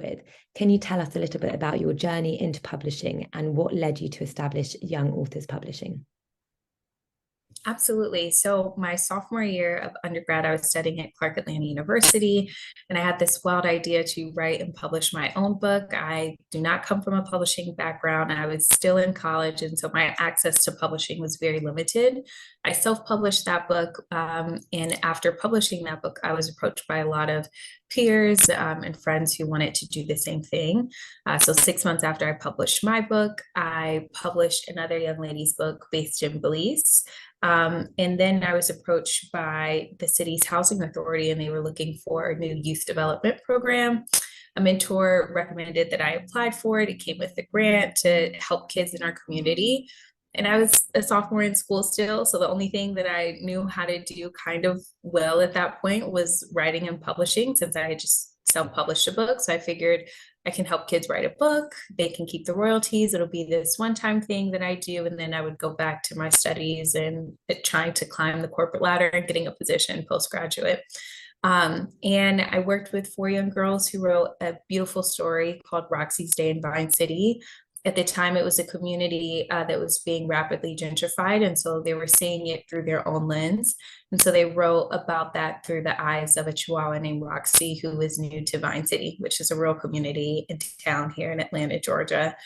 with. Can you tell us a little bit about your journey into publishing and what led you to establish Young Authors Publishing? Absolutely. So my sophomore year of undergrad, I was studying at Clark Atlanta University, and I had this wild idea to write and publish my own book. I do not come from a publishing background. I was still in college, and so my access to publishing was very limited. I self-published that book, and after publishing that book, I was approached by a lot of peers and friends who wanted to do the same thing. So 6 months after I published my book, I published another young lady's book based in Belize. And then I was approached by the city's housing authority, and they were looking for a new youth development program. A mentor recommended that I applied for it. It came with a grant to help kids in our community. And I was a sophomore in school still, so the only thing that I knew how to do kind of well at that point was writing and publishing, since I had just self-published a book. So I figured I can help kids write a book. They can keep the royalties. It'll be this one-time thing that I do. And then I would go back to my studies and trying to climb the corporate ladder and getting a position postgraduate. And I worked with 4 young girls who wrote a beautiful story called Roxy's Day in Vine City. At the time, it was a community that was being rapidly gentrified. And so they were seeing it through their own lens. And so they wrote about that through the eyes of a Chihuahua named Roxy, who was new to Vine City, which is a rural community in town here in Atlanta, Georgia.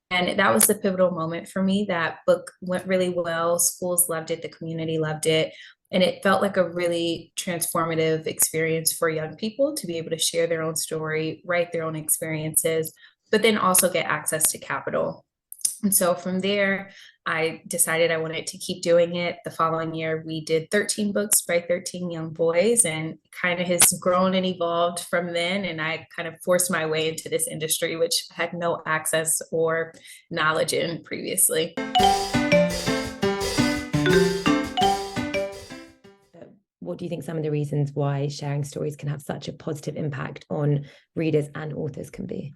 And that was the pivotal moment for me. That book went really well. Schools loved it. The community loved it. And it felt like a really transformative experience for young people to be able to share their own story, write their own experiences, but then also get access to capital. And so from there, I decided I wanted to keep doing it. The following year, we did 13 books by 13 young boys, and kind of has grown and evolved from then. And I kind of forced my way into this industry, which I had no access or knowledge in previously. What do you think some of the reasons why sharing stories can have such a positive impact on readers and authors can be?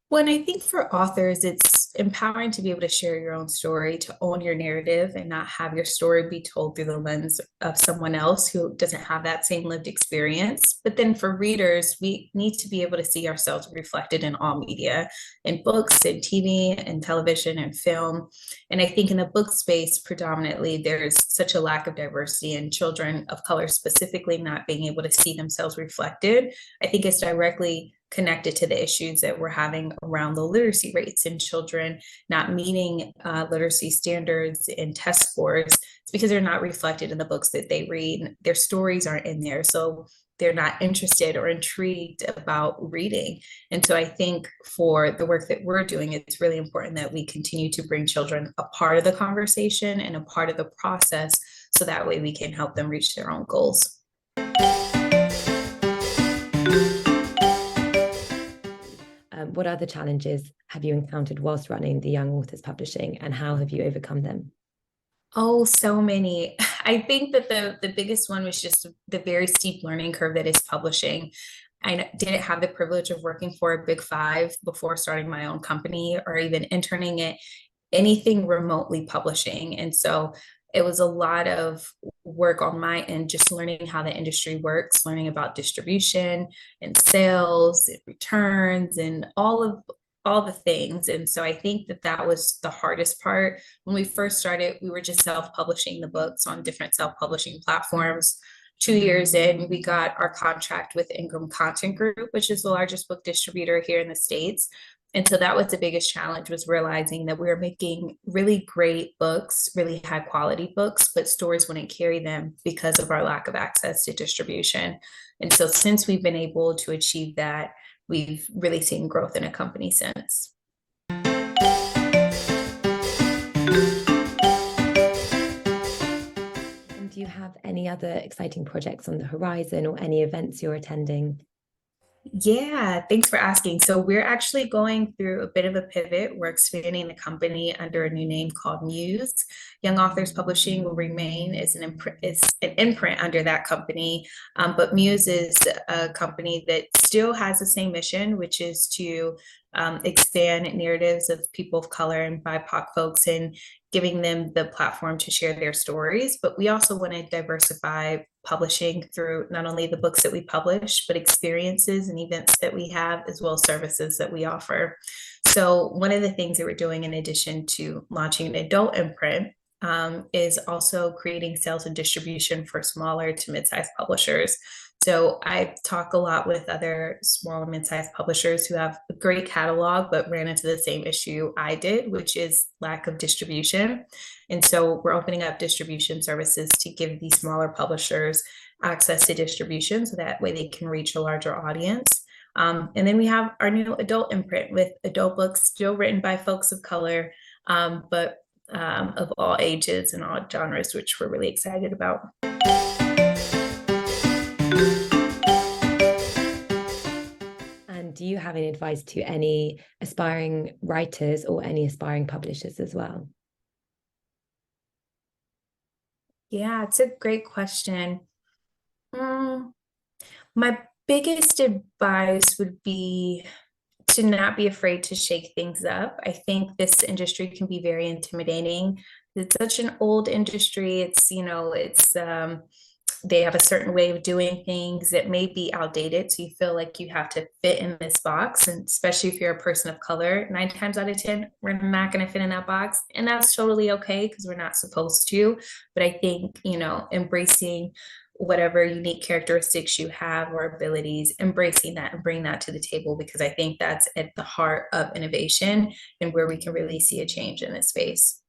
Well, and I think for authors, it's empowering to be able to share your own story, to own your narrative, and not have your story be told through the lens of someone else who doesn't have that same lived experience. But then for readers, we need to be able to see ourselves reflected in all media, in books, in TV, and television, and film. And I think in the book space, predominantly, there's such a lack of diversity, and children of color specifically not being able to see themselves reflected. I think it's directly connected to the issues that we're having around the literacy rates in children not meeting literacy standards and test scores. It's because they're not reflected in the books that they read. Their stories aren't in there, so they're not interested or intrigued about reading. And so I think for the work that we're doing, it's really important that we continue to bring children a part of the conversation and a part of the process, so that way we can help them reach their own goals. What other challenges have you encountered whilst running the Young Authors Publishing, and how have you overcome them? Oh, so many. I think that the biggest one was just the very steep learning curve that is publishing. I didn't have the privilege of working for a big five before starting my own company or even interning at anything remotely publishing. And so it was a lot of work on my end, just learning how the industry works, learning about distribution and sales and returns and all the things. And so I think that that was the hardest part. When we first started, we were just self-publishing the books on different self-publishing platforms. 2 years in, we got our contract with Ingram Content Group, which is the largest book distributor here in the States. And so that was the biggest challenge, was realizing that we were making really great books, really high quality books, but stores wouldn't carry them because of our lack of access to distribution. And so since we've been able to achieve that, we've really seen growth in a company since. And do you have any other exciting projects on the horizon or any events you're attending? Yeah, thanks for asking. So we're actually going through a bit of a pivot. We're expanding the company under a new name called Muse. Young Authors Publishing will remain as an imprint under that company, but Muse is a company that still has the same mission, which is to expand narratives of people of color and BIPOC folks and giving them the platform to share their stories. But we also want to diversify publishing through not only the books that we publish, but experiences and events that we have, as well as services that we offer. So one of the things that we're doing in addition to launching an adult imprint is also creating sales and distribution for smaller to mid-sized publishers. So I talk a lot with other small and mid-sized publishers who have a great catalog, but ran into the same issue I did, which is lack of distribution. And so we're opening up distribution services to give these smaller publishers access to distribution so that way they can reach a larger audience. And then we have our new adult imprint with adult books still written by folks of color, but of all ages and all genres, which we're really excited about. And do you have any advice to any aspiring writers or any aspiring publishers as well? Yeah, it's a great question. My biggest advice would be to not be afraid to shake things up. I think this industry can be very intimidating. It's such an old industry. It's, they have a certain way of doing things that may be outdated. So you feel like you have to fit in this box. And especially if you're a person of color, 9 times out of 10, we're not going to fit in that box. And that's totally okay because we're not supposed to. But I think, embracing whatever unique characteristics you have or abilities, embracing that and bring that to the table, because I think that's at the heart of innovation and where we can really see a change in this space.